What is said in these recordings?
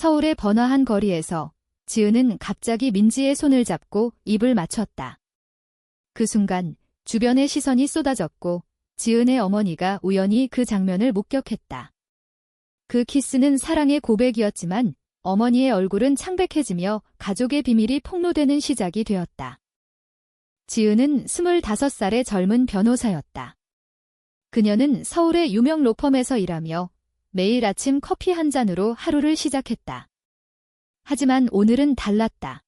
서울의 번화한 거리에서 지은은 갑자기 민지의 손을 잡고 입을 맞췄다. 그 순간 주변의 시선이 쏟아졌고 지은의 어머니가 우연히 그 장면을 목격했다. 그 키스는 사랑의 고백이었지만 어머니의 얼굴은 창백해지며 가족의 비밀이 폭로되는 시작이 되었다. 지은은 25살의 젊은 변호사였다. 그녀는 서울의 유명 로펌에서 일하며 매일 아침 커피 한 잔으로 하루를 시작했다. 하지만 오늘은 달랐다.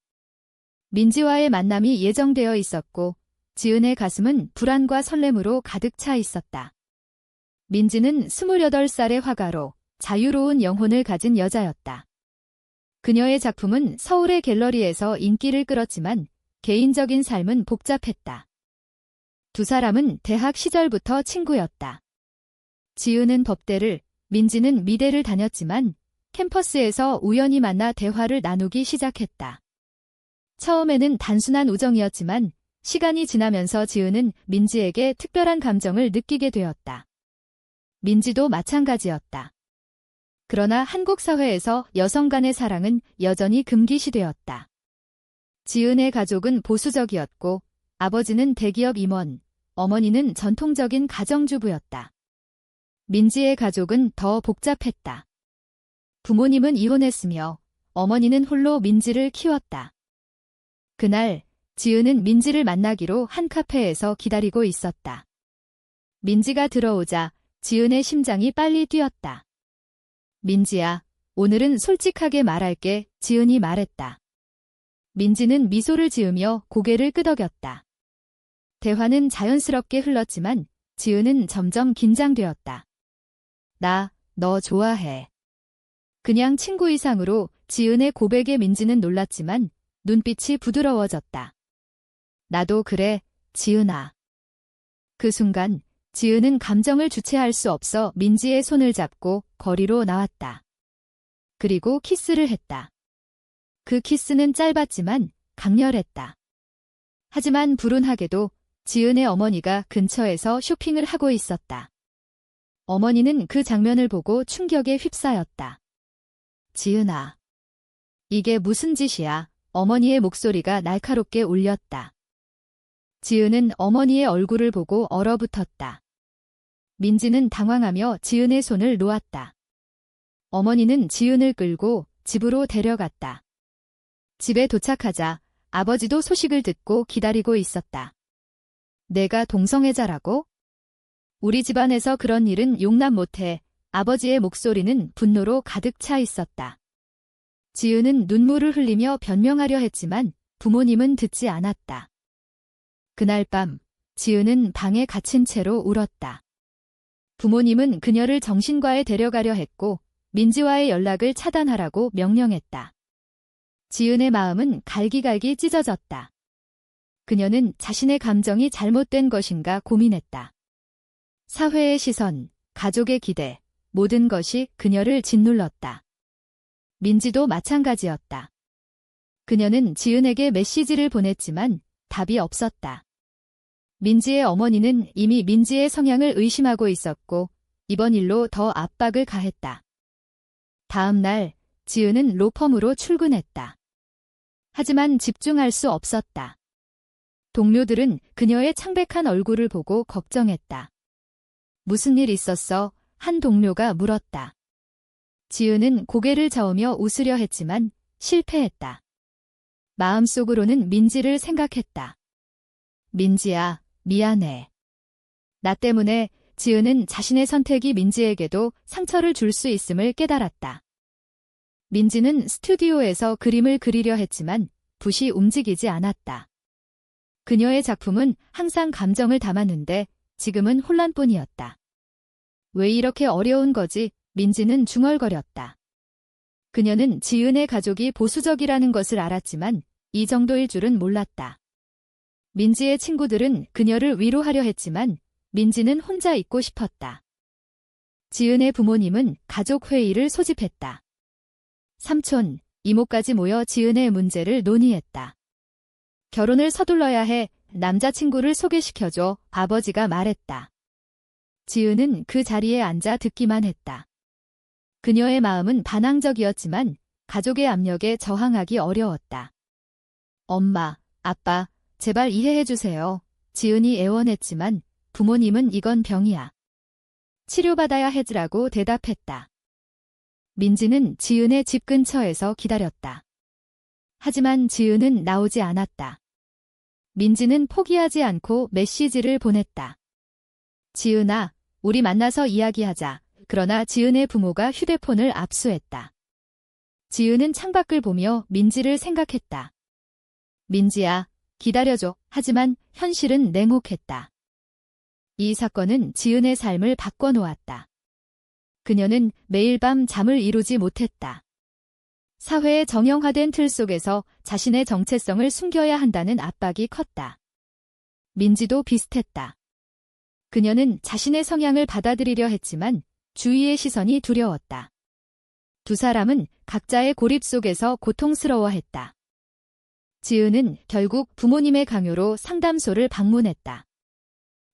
민지와의 만남이 예정되어 있었고 지은의 가슴은 불안과 설렘으로 가득 차 있었다. 민지는 28살의 화가로 자유로운 영혼을 가진 여자였다. 그녀의 작품은 서울의 갤러리에서 인기를 끌었지만 개인적인 삶은 복잡했다. 두 사람은 대학 시절부터 친구였다. 지은은 법대를, 민지는 미대를 다녔지만 캠퍼스에서 우연히 만나 대화를 나누기 시작했다. 처음에는 단순한 우정이었지만 시간이 지나면서 지은은 민지에게 특별한 감정을 느끼게 되었다. 민지도 마찬가지였다. 그러나 한국 사회에서 여성 간의 사랑은 여전히 금기시되었다. 지은의 가족은 보수적이었고 아버지는 대기업 임원, 어머니는 전통적인 가정주부였다. 민지의 가족은 더 복잡했다. 부모님은 이혼했으며 어머니는 홀로 민지를 키웠다. 그날 지은은 민지를 만나기로 한 카페에서 기다리고 있었다. 민지가 들어오자 지은의 심장이 빨리 뛰었다. 민지야, 오늘은 솔직하게 말할게, 지은이 말했다. 민지는 미소를 지으며 고개를 끄덕였다. 대화는 자연스럽게 흘렀지만 지은은 점점 긴장되었다. 너 좋아해. 그냥 친구 이상으로 지은의 고백에 민지는 놀랐지만 눈빛이 부드러워졌다. 나도 그래, 지은아. 그 순간 지은은 감정을 주체할 수 없어 민지의 손을 잡고 거리로 나왔다. 그리고 키스를 했다. 그 키스는 짧았지만 강렬했다. 하지만 불운하게도 지은의 어머니가 근처에서 쇼핑을 하고 있었다. 어머니는 그 장면을 보고 충격에 휩싸였다. 지은아. 이게 무슨 짓이야? 어머니의 목소리가 날카롭게 울렸다. 지은은 어머니의 얼굴을 보고 얼어붙었다. 민지는 당황하며 지은의 손을 놓았다. 어머니는 지은을 끌고 집으로 데려갔다. 집에 도착하자 아버지도 소식을 듣고 기다리고 있었다. 내가 동성애자라고? 우리 집안에서 그런 일은 용납 못해. 아버지의 목소리는 분노로 가득 차 있었다. 지은은 눈물을 흘리며 변명하려 했지만 부모님은 듣지 않았다. 그날 밤 지은은 방에 갇힌 채로 울었다. 부모님은 그녀를 정신과에 데려가려 했고 민지와의 연락을 차단하라고 명령했다. 지은의 마음은 갈기갈기 찢어졌다. 그녀는 자신의 감정이 잘못된 것인가 고민했다. 사회의 시선, 가족의 기대, 모든 것이 그녀를 짓눌렀다. 민지도 마찬가지였다. 그녀는 지은에게 메시지를 보냈지만 답이 없었다. 민지의 어머니는 이미 민지의 성향을 의심하고 있었고 이번 일로 더 압박을 가했다. 다음 날 지은은 로펌으로 출근했다. 하지만 집중할 수 없었다. 동료들은 그녀의 창백한 얼굴을 보고 걱정했다. 무슨 일 있었어? 한 동료가 물었다. 지은은 고개를 저으며 웃으려 했지만 실패했다. 마음속으로는 민지를 생각했다. 민지야, 미안해. 나 때문에 지은은 자신의 선택이 민지에게도 상처를 줄 수 있음을 깨달았다. 민지는 스튜디오에서 그림을 그리려 했지만 붓이 움직이지 않았다. 그녀의 작품은 항상 감정을 담았는데 지금은 혼란뿐이었다. 왜 이렇게 어려운 거지? 민지는 중얼거렸다. 그녀는 지은의 가족이 보수적이라는 것을 알았지만 이 정도일 줄은 몰랐다. 민지의 친구들은 그녀를 위로하려 했지만 민지는 혼자 있고 싶었다. 지은의 부모님은 가족회의를 소집했다. 삼촌, 이모까지 모여 지은의 문제를 논의했다. 결혼을 서둘러야 해. 남자친구를 소개시켜줘. 아버지가 말했다. 지은은 그 자리에 앉아 듣기만 했다. 그녀의 마음은 반항적이었지만 가족의 압력에 저항하기 어려웠다. 엄마, 아빠, 제발 이해해주세요. 지은이 애원했지만 부모님은 이건 병이야. 치료받아야 해라고 대답했다. 민지는 지은의 집 근처에서 기다렸다. 하지만 지은은 나오지 않았다. 민지는 포기하지 않고 메시지를 보냈다. 지은아, 우리 만나서 이야기하자. 그러나 지은의 부모가 휴대폰을 압수했다. 지은은 창밖을 보며 민지를 생각했다. 민지야, 기다려줘. 하지만 현실은 냉혹했다. 이 사건은 지은의 삶을 바꿔놓았다. 그녀는 매일 밤 잠을 이루지 못했다. 사회의 정형화된 틀 속에서 자신의 정체성을 숨겨야 한다는 압박이 컸다. 민지도 비슷했다. 그녀는 자신의 성향을 받아들이려 했지만 주위의 시선이 두려웠다. 두 사람은 각자의 고립 속에서 고통스러워했다. 지은은 결국 부모님의 강요로 상담소를 방문했다.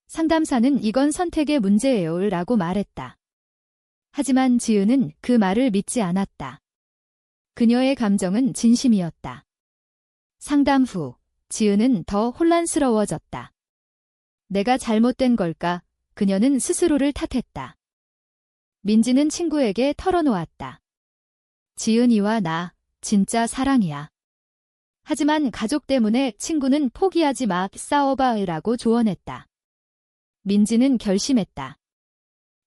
상담사는 이건 선택의 문제예요 라고 말했다. 하지만 지은은 그 말을 믿지 않았다. 그녀의 감정은 진심이었다. 상담 후 지은은 더 혼란스러워졌다. 내가 잘못된 걸까? 그녀는 스스로를 탓했다. 민지는 친구에게 털어놓았다. 지은이와 나 진짜 사랑이야. 하지만 가족 때문에 친구는 포기하지 마, 싸워봐 라고 조언했다. 민지는 결심했다.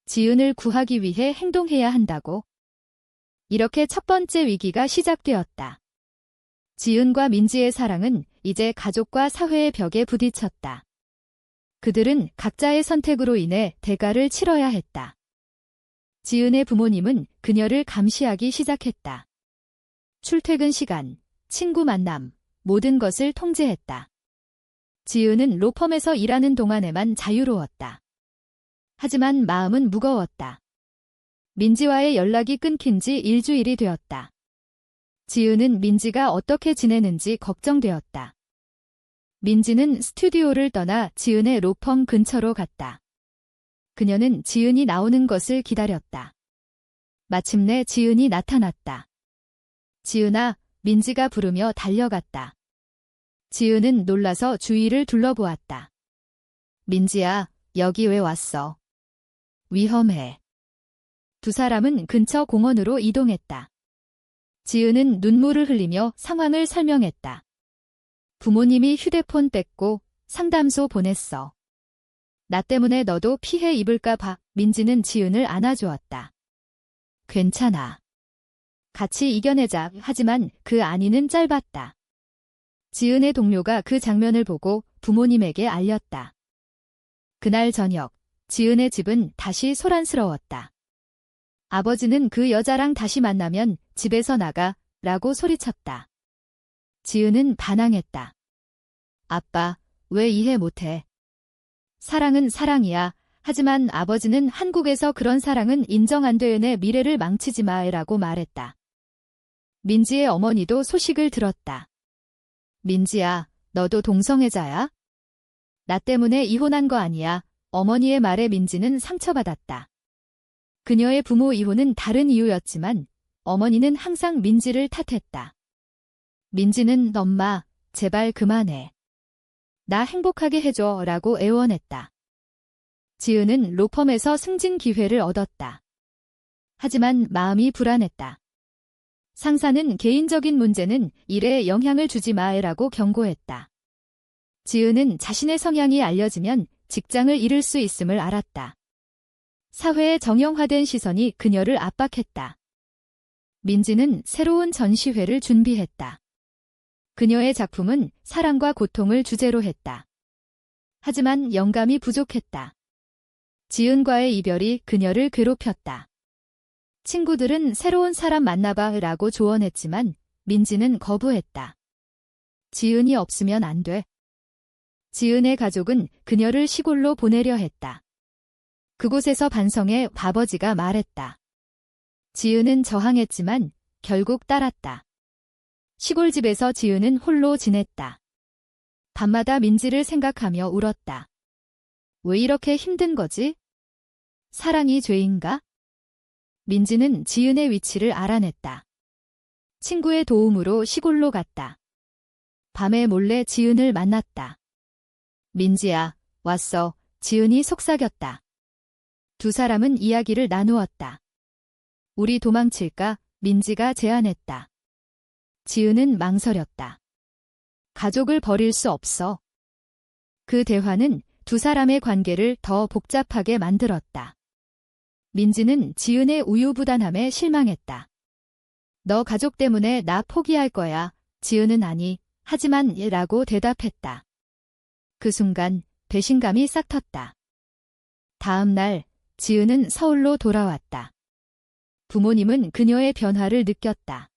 지은을 구하기 위해 행동해야 한다고. 이렇게 첫 번째 위기가 시작되었다. 지은과 민지의 사랑은 이제 가족과 사회의 벽에 부딪혔다. 그들은 각자의 선택으로 인해 대가를 치러야 했다. 지은의 부모님은 그녀를 감시하기 시작했다. 출퇴근 시간, 친구 만남, 모든 것을 통제했다. 지은은 로펌에서 일하는 동안에만 자유로웠다. 하지만 마음은 무거웠다. 민지와의 연락이 끊긴 지 일주일이 되었다. 지은은 민지가 어떻게 지내는지 걱정되었다. 민지는 스튜디오를 떠나 지은의 로펌 근처로 갔다. 그녀는 지은이 나오는 것을 기다렸다. 마침내 지은이 나타났다. 지은아, 민지가 부르며 달려갔다. 지은은 놀라서 주위를 둘러보았다. 민지야, 여기 왜 왔어? 위험해. 두 사람은 근처 공원으로 이동했다. 지은은 눈물을 흘리며 상황을 설명했다. 부모님이 휴대폰 뺐고 상담소 보냈어. 나 때문에 너도 피해 입을까 봐. 민지는 지은을 안아주었다. 괜찮아. 같이 이겨내자. 하지만 그 안위는 짧았다. 지은의 동료가 그 장면을 보고 부모님에게 알렸다. 그날 저녁, 지은의 집은 다시 소란스러웠다. 아버지는 그 여자랑 다시 만나면 집에서 나가 라고 소리쳤다. 지은은 반항했다. 아빠, 왜 이해 못해? 사랑은 사랑이야. 하지만 아버지는 한국에서 그런 사랑은 인정 안 돼. 내 미래를 망치지 마라고 말했다. 민지의 어머니도 소식을 들었다. 민지야, 너도 동성애자야? 나 때문에 이혼한 거 아니야. 어머니의 말에 민지는 상처받았다. 그녀의 부모 이혼은 다른 이유였지만 어머니는 항상 민지를 탓했다. 민지는 엄마, 제발 그만해. 나 행복하게 해줘 라고 애원했다. 지은은 로펌에서 승진 기회를 얻었다. 하지만 마음이 불안했다. 상사는 개인적인 문제는 일에 영향을 주지 마라고 경고했다. 지은은 자신의 성향이 알려지면 직장을 잃을 수 있음을 알았다. 사회의 정형화된 시선이 그녀를 압박했다. 민지는 새로운 전시회를 준비했다. 그녀의 작품은 사랑과 고통을 주제로 했다. 하지만 영감이 부족했다. 지은과의 이별이 그녀를 괴롭혔다. 친구들은 새로운 사람 만나봐 라고 조언했지만 민지는 거부했다. 지은이 없으면 안 돼. 지은의 가족은 그녀를 시골로 보내려 했다. 그곳에서 반성해 아버지가 말했다. 지은은 저항했지만 결국 따랐다. 시골집에서 지은은 홀로 지냈다. 밤마다 민지를 생각하며 울었다. 왜 이렇게 힘든 거지? 사랑이 죄인가? 민지는 지은의 위치를 알아냈다. 친구의 도움으로 시골로 갔다. 밤에 몰래 지은을 만났다. 민지야, 왔어. 지은이 속삭였다. 두 사람은 이야기를 나누었다. 우리 도망칠까? 민지가 제안했다. 지은은 망설였다. 가족을 버릴 수 없어. 그 대화는 두 사람의 관계를 더 복잡하게 만들었다. 민지는 지은의 우유부단함에 실망했다. 너 가족 때문에 나 포기할 거야. 지은은 아니, 하지만 라고 대답했다. 그 순간 배신감이 싹 텄다. 다음 날 지은은 서울로 돌아왔다. 부모님은 그녀의 변화를 느꼈다.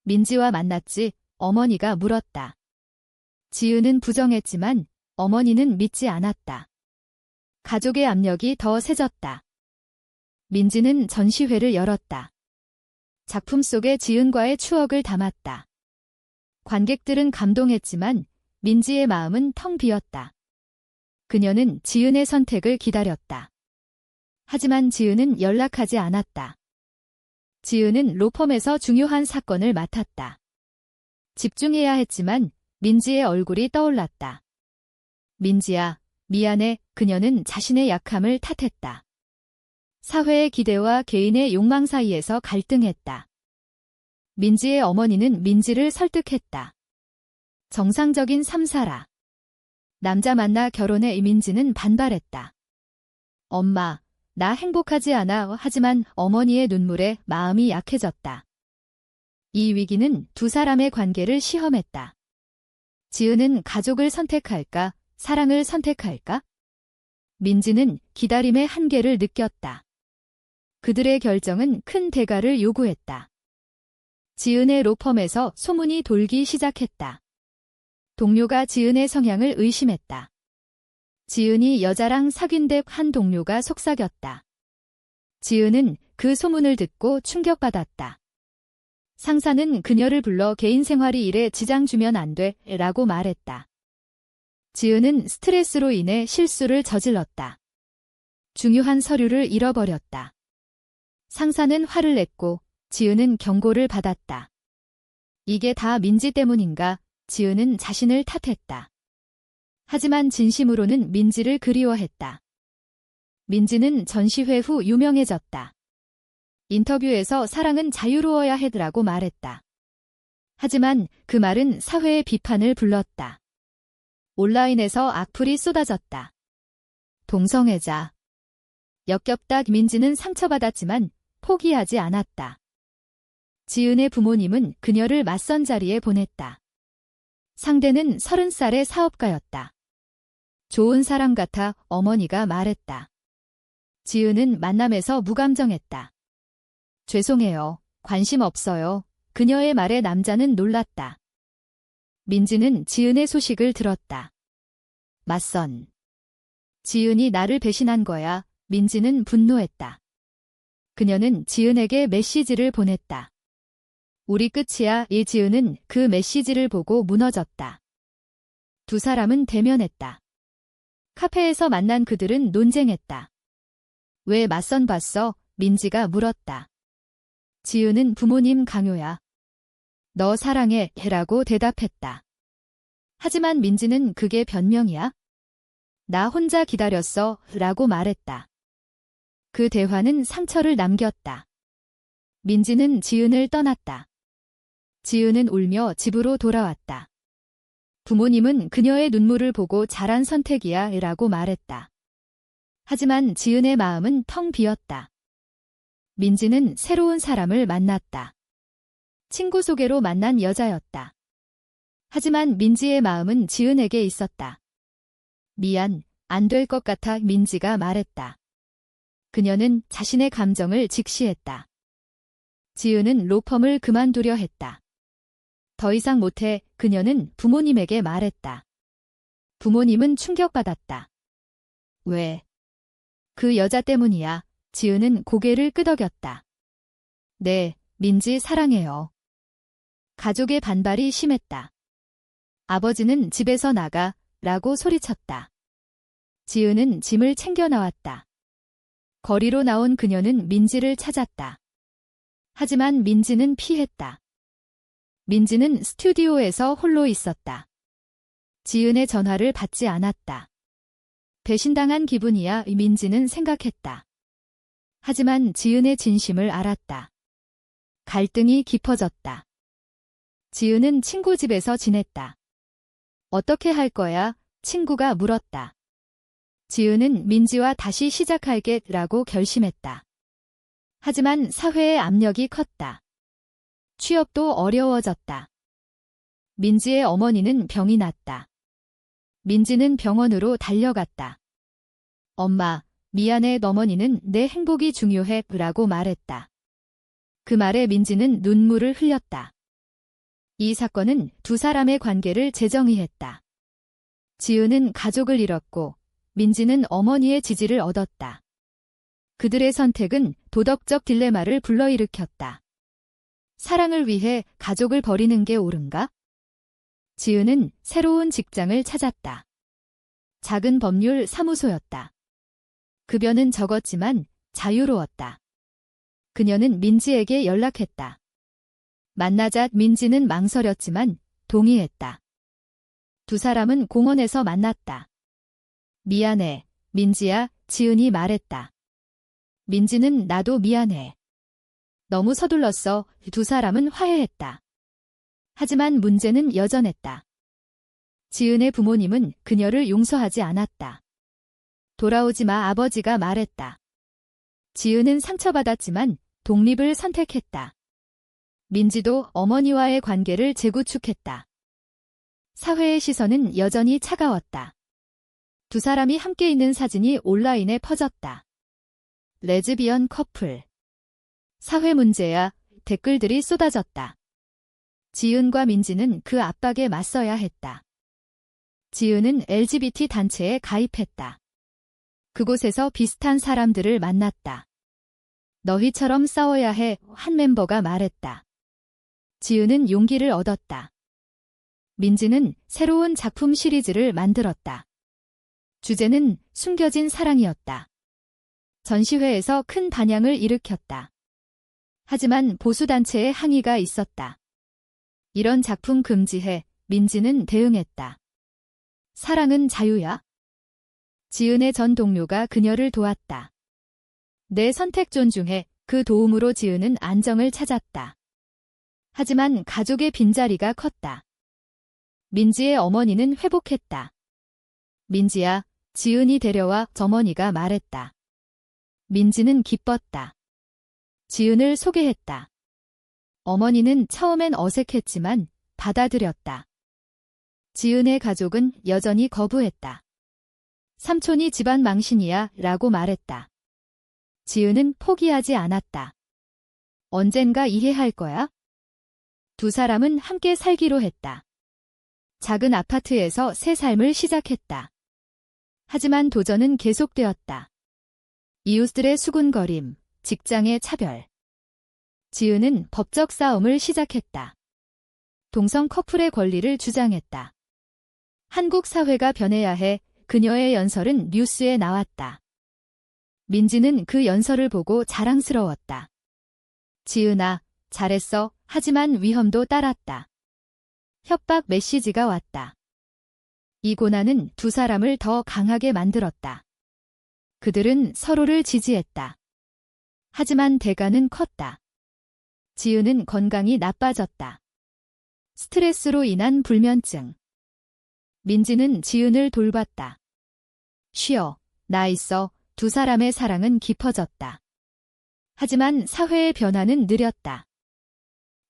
민지와 만났지? 어머니가 물었다. 지은은 부정했지만 어머니는 믿지 않았다. 가족의 압력이 더 세졌다. 민지는 전시회를 열었다. 작품 속에 지은과의 추억을 담았다. 관객들은 감동했지만 민지의 마음은 텅 비었다. 그녀는 지은의 선택을 기다렸다. 하지만 지은은 연락하지 않았다. 지은은 로펌에서 중요한 사건을 맡았다. 집중해야 했지만 민지의 얼굴이 떠올랐다. 민지야, 미안해. 그녀는 자신의 약함을 탓했다. 사회의 기대와 개인의 욕망 사이에서 갈등했다. 민지의 어머니는 민지를 설득했다. 정상적인 삶 살아. 남자 만나 결혼해. 민지는 반발했다. 엄마, 나 행복하지 않아. 하지만 어머니의 눈물에 마음이 약해졌다. 이 위기는 두 사람의 관계를 시험했다. 지은은 가족을 선택할까? 사랑을 선택할까? 민지는 기다림의 한계를 느꼈다. 그들의 결정은 큰 대가를 요구했다. 지은의 로펌에서 소문이 돌기 시작했다. 동료가 지은의 성향을 의심했다. 지은이 여자랑 사귄 한 동료가 속삭였다. 지은은 그 소문을 듣고 충격받았다. 상사는 그녀를 불러 개인 생활이 일에 지장 주면 안 돼, 라고 말했다. 지은은 스트레스로 인해 실수를 저질렀다. 중요한 서류를 잃어버렸다. 상사는 화를 냈고 지은은 경고를 받았다. 이게 다 민지 때문인가? 지은은 자신을 탓했다. 하지만 진심으로는 민지를 그리워했다. 민지는 전시회 후 유명해졌다. 인터뷰에서 사랑은 자유로워야 해라고 말했다. 하지만 그 말은 사회의 비판을 불렀다. 온라인에서 악플이 쏟아졌다. 동성애자. 역겹다. 민지는 상처받았지만 포기하지 않았다. 지은의 부모님은 그녀를 맞선 자리에 보냈다. 상대는 30살의 사업가였다. 좋은 사람 같아. 어머니가 말했다. 지은은 만남에서 무감정했다. 죄송해요. 관심 없어요. 그녀의 말에 남자는 놀랐다. 민지는 지은의 소식을 들었다. 맞선. 지은이 나를 배신한 거야. 민지는 분노했다. 그녀는 지은에게 메시지를 보냈다. 우리 끝이야. 지은은 그 메시지를 보고 무너졌다. 두 사람은 대면했다. 카페에서 만난 그들은 논쟁했다. 왜 맞선 봤어? 민지가 물었다. 지은은 부모님 강요야. 너 사랑해. 라고 대답했다. 하지만 민지는 그게 변명이야? 나 혼자 기다렸어. 라고 말했다. 그 대화는 상처를 남겼다. 민지는 지은을 떠났다. 지은은 울며 집으로 돌아왔다. 부모님은 그녀의 눈물을 보고 잘한 선택이야. 라고 말했다. 하지만 지은의 마음은 텅 비었다. 민지는 새로운 사람을 만났다. 친구 소개로 만난 여자였다. 하지만 민지의 마음은 지은에게 있었다. 미안, 안 될 것 같아. 민지가 말했다. 그녀는 자신의 감정을 직시했다. 지은은 로펌을 그만두려 했다. 더 이상 못해. 그녀는 부모님에게 말했다. 부모님은 충격받았다. 왜? 그 여자 때문이야. 지은은 고개를 끄덕였다. 네, 민지 사랑해요. 가족의 반발이 심했다. 아버지는 집에서 나가, 라고 소리쳤다. 지은은 짐을 챙겨 나왔다. 거리로 나온 그녀는 민지를 찾았다. 하지만 민지는 피했다. 민지는 스튜디오에서 홀로 있었다. 지은의 전화를 받지 않았다. 배신당한 기분이야 민지는 생각했다. 하지만 지은의 진심을 알았다. 갈등이 깊어졌다. 지은은 친구 집에서 지냈다. 어떻게 할 거야? 친구가 물었다. 지은은 민지와 다시 시작할게라고 결심했다. 하지만 사회의 압력이 컸다. 취업도 어려워졌다. 민지의 어머니는 병이 났다. 민지는 병원으로 달려갔다. 엄마, 미안해. 어머니는 내 행복이 중요해 라고 말했다. 그 말에 민지는 눈물을 흘렸다. 이 사건은 두 사람의 관계를 재정의했다. 지은은 가족을 잃었고 민지는 어머니의 지지를 얻었다. 그들의 선택은 도덕적 딜레마를 불러일으켰다. 사랑을 위해 가족을 버리는 게 옳은가? 지은은 새로운 직장을 찾았다. 작은 법률 사무소였다. 급여는 적었지만 자유로웠다. 그녀는 민지에게 연락했다. 만나자 민지는 망설였지만 동의했다. 두 사람은 공원에서 만났다. 미안해, 민지야, 지은이 말했다. 민지는 나도 미안해. 너무 서둘렀어. 두 사람은 화해했다. 하지만 문제는 여전했다. 지은의 부모님은 그녀를 용서하지 않았다. 돌아오지 마. 아버지가 말했다. 지은은 상처받았지만 독립을 선택했다. 민지도 어머니와의 관계를 재구축했다. 사회의 시선은 여전히 차가웠다. 두 사람이 함께 있는 사진이 온라인에 퍼졌다. 레즈비언 커플. 사회 문제야. 댓글들이 쏟아졌다. 지은과 민지는 그 압박에 맞서야 했다. 지은은 LGBT 단체에 가입했다. 그곳에서 비슷한 사람들을 만났다. 너희처럼 싸워야 해. 한 멤버가 말했다. 지은은 용기를 얻었다. 민지는 새로운 작품 시리즈를 만들었다. 주제는 숨겨진 사랑이었다. 전시회에서 큰 반향을 일으켰다. 하지만 보수단체의 항의가 있었다. 이런 작품 금지해. 민지는 대응했다. 사랑은 자유야. 지은의 전 동료가 그녀를 도왔다. 내 선택 존중해. 그 도움으로 지은은 안정을 찾았다. 하지만 가족의 빈자리가 컸다. 민지의 어머니는 회복했다. 민지야, 지은이 데려와. 어머니가 말했다. 민지는 기뻤다. 지은을 소개했다. 어머니는 처음엔 어색했지만 받아들였다. 지은의 가족은 여전히 거부했다. 삼촌이 집안 망신이야 라고 말했다. 지은은 포기하지 않았다. 언젠가 이해할 거야? 두 사람은 함께 살기로 했다. 작은 아파트에서 새 삶을 시작했다. 하지만 도전은 계속되었다. 이웃들의 수군거림, 직장의 차별. 지은은 법적 싸움을 시작했다. 동성 커플의 권리를 주장했다. 한국 사회가 변해야 해. 그녀의 연설은 뉴스에 나왔다. 민지는 그 연설을 보고 자랑스러웠다. 지은아, 잘했어. 하지만 위험도 따랐다. 협박 메시지가 왔다. 이 고난은 두 사람을 더 강하게 만들었다. 그들은 서로를 지지했다. 하지만 대가는 컸다. 지은은 건강이 나빠졌다. 스트레스로 인한 불면증. 민지는 지은을 돌봤다. 쉬어, 나 있어. 두 사람의 사랑은 깊어졌다. 하지만 사회의 변화는 느렸다.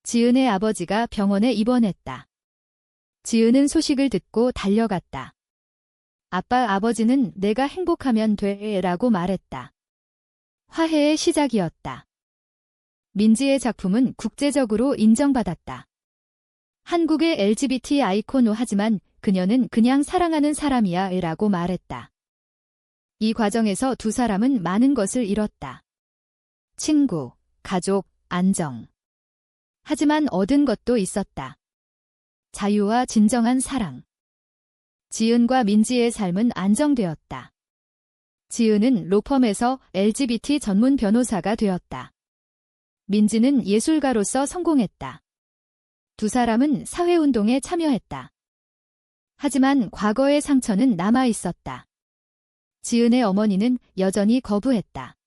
지은의 아버지가 병원에 입원했다. 지은은 소식을 듣고 달려갔다. 아버지는 내가 행복하면 돼 라고 말했다. 화해의 시작이었다. 민지의 작품은 국제적으로 인정받았다. 한국의 LGBT 아이콘 하지만 그녀는 그냥 사랑하는 사람이야 라고 말했다. 이 과정에서 두 사람은 많은 것을 잃었다. 친구, 가족, 안정. 하지만 얻은 것도 있었다. 자유와 진정한 사랑. 지은과 민지의 삶은 안정되었다. 지은은 로펌에서 LGBT 전문 변호사가 되었다. 민지는 예술가로서 성공했다. 두 사람은 사회운동에 참여했다. 하지만 과거의 상처는 남아 있었다. 지은의 어머니는 여전히 거부했다.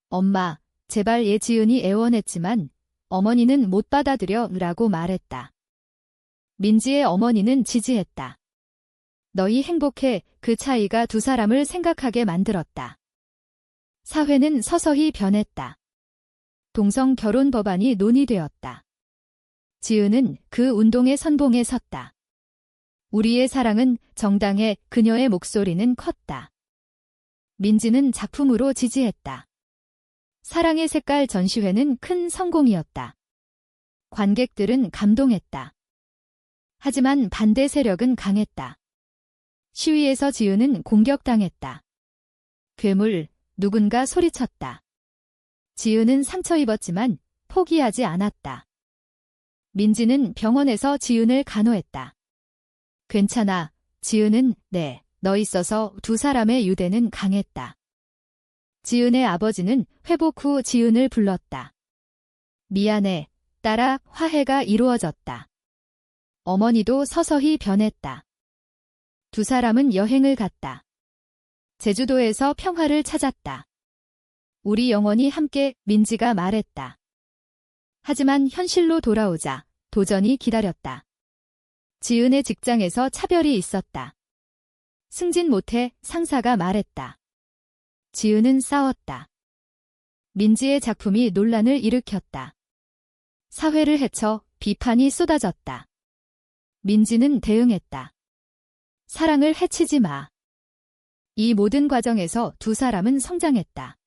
엄마, 제발 얘 지은이 애원했지만 어머니는 못 받아들여 라고 말했다. 민지의 어머니는 지지했다. 너희 행복해. 그 차이가 두 사람을 생각하게 만들었다. 사회는 서서히 변했다. 동성 결혼 법안이 논의되었다. 지은은 그 운동의 선봉에 섰다. 우리의 사랑은 정당해. 그녀의 목소리는 컸다. 민지는 작품으로 지지했다. 사랑의 색깔 전시회는 큰 성공이었다. 관객들은 감동했다. 하지만 반대 세력은 강했다. 시위에서 지은은 공격당했다. 괴물, 누군가 소리쳤다. 지은은 상처 입었지만 포기하지 않았다. 민지는 병원에서 지은을 간호했다. 괜찮아. 지은은 네, 너 있어서 두 사람의 유대는 강했다. 지은의 아버지는 회복 후 지은을 불렀다. 미안해, 딸아. 화해가 이루어졌다. 어머니도 서서히 변했다. 두 사람은 여행을 갔다. 제주도에서 평화를 찾았다. 우리 영원히 함께. 민지가 말했다. 하지만 현실로 돌아오자 도전이 기다렸다. 지은의 직장에서 차별이 있었다. 승진 못해. 상사가 말했다. 지은은 싸웠다. 민지의 작품이 논란을 일으켰다. 사회를 헤쳐 비판이 쏟아졌다. 민지는 대응했다. 사랑을 해치지 마. 이 모든 과정에서 두 사람은 성장했다.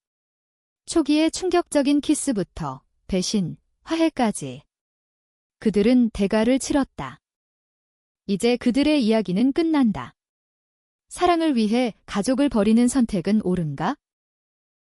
초기의 충격적인 키스부터 배신, 화해까지. 그들은 대가를 치렀다. 이제 그들의 이야기는 끝난다. 사랑을 위해 가족을 버리는 선택은 옳은가?